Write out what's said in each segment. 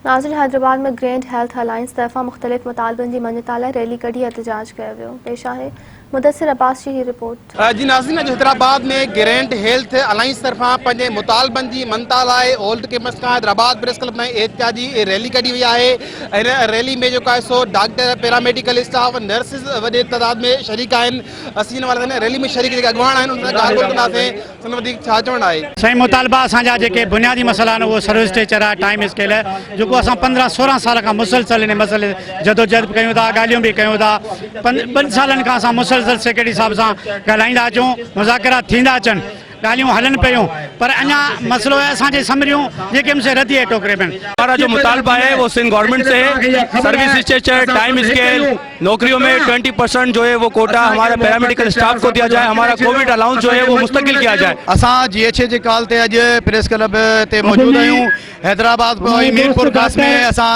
नाज़रीन, हैदराबाद में grand health alliance तरफ़ा मुख्तलिफ मुतालबन जी मञताला रैली कढी एहतजाज कयो वियो। पेश आहे मुदस्सिर अब्बास जी रिपोर्ट। जी नाज़रीन, अॼु हैदराबाद में ग्रैंड हेल्थ अलायंस तरफ़ां पंहिंजे मुतालबन जी मनता लाइ ओल्ड कैंपस खां हैदराबाद प्रेस क्लब में एहतजाजी रैली कढी वई आहे। हिन रैली में जेको आहे so doctor, paramedical staff, nurses वॾे तइदाद में शरीक आहिनि। असीं हिन वारे रैली में शरीक जेके अॻवान आहिनि उन सां ॻाल्हि कंदासीं। उन वधीक छा चवणु आहे? सही मुतालबा असांजा जेके बुनियादी मसला आहिनि उहो सर्विस स्ट्रक्चर आहे, टाइम स्केल आहे, जेको असां 15-16 साल खां मुसलसल इन मसइले जदोजहद कयूं था, ॻाल्हियूं बि कयूं था। 2 सालनि खां असां मुसलसल सेक्रेटरी साहब सां ॻाल्हाईंदा अचूं, मुज़ाकिरा थींदा अचनि, ॻाल्हियूं हलनि पियूं, पर अञा मसलो है असांजे समरियूं जेके हमसे रद्दी है टोकरे में। हमारा जो मुतालबा है वो सिंध गवर्नमेंट से है, सर्विस स्ट्रक्चर, टाइम स्केल, नौकरियों में 20% जो है वो कोटा हमारे पैरामेडिकल स्टाफ को दिया जाए, हमारा कोविड अलाउंस जो है वो मुस्तकिल किया जाए। असां GHA जी कॉल ते अॼु प्रेस क्लब ते मौजूद आहियूं। हैदराबाद मीरपुर खास में असां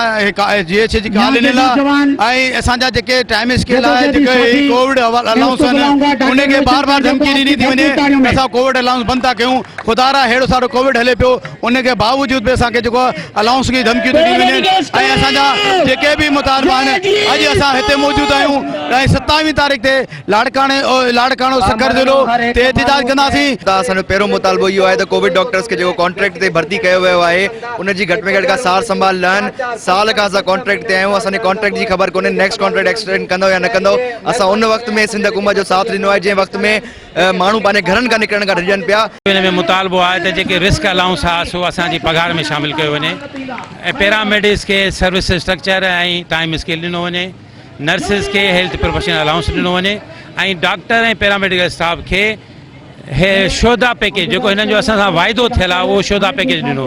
GHA जी कॉल ॾिनल आहे ऐं असांजा जेके टाइम स्केल आहे, जेके कोविड अलाउंस आहिनि उनखे बार धमकी ॾिनी थी वञे असां कोविड अलाउंस बंद था कयूं। खुदा रा हेड़ो सारो कोविड हले पियो, उनके बावजूद भी असांखे जेको अलाउंस की धमकी ॾिनी वञे ऐं असांजा जेके भी मुतालबा आहिनि अॼु असां हिते मौजूद आहियूं। 27 तारीख़ ते लाड़काणो सकर ज़िलो ते एहतजाज कंदासीं। असांजो पहिरों मुतालबो इहो आहे त कोविड डॉक्टर्स खे जेको कॉन्ट्रैक्ट ते भर्ती कयो वियो आहे उनजी घटि में घटि का सार संभाल लहनि। साल खां असां कॉन्ट्रैक्ट ते आहियूं, असांजे कॉन्ट्रैक्ट जी ख़बर कोन्हे नेक्स्ट कॉन्ट्रैक्ट एक्सटेंड कंदो या न कंदो। असां उन वक़्त में सिंध हुकूमत जो साथ ॾिनो आहे जंहिं वक़्त में माण्हू पंहिंजे घरनि खां निकिरण खां डिॼनि पिया। इन में मुतालबो आहे त जेके रिस्क अलाउंस आहे सो असांजी पघार में शामिल कयो वञे ऐं पैरामेडिक्स खे सर्विस स्ट्रक्चर ऐं टाइम स्केल ॾिनो वञे, नर्सिस खे हेल्थ प्रोफेशनल अलाउंस ॾिनो वञे ऐं डॉक्टर ऐं पैरामेडिकल स्टाफ खे शोधा पैकेज जेको हिननि जो असां सां वाइदो थियल आहे उहो शोधा पैकेज ॾिनो वञे।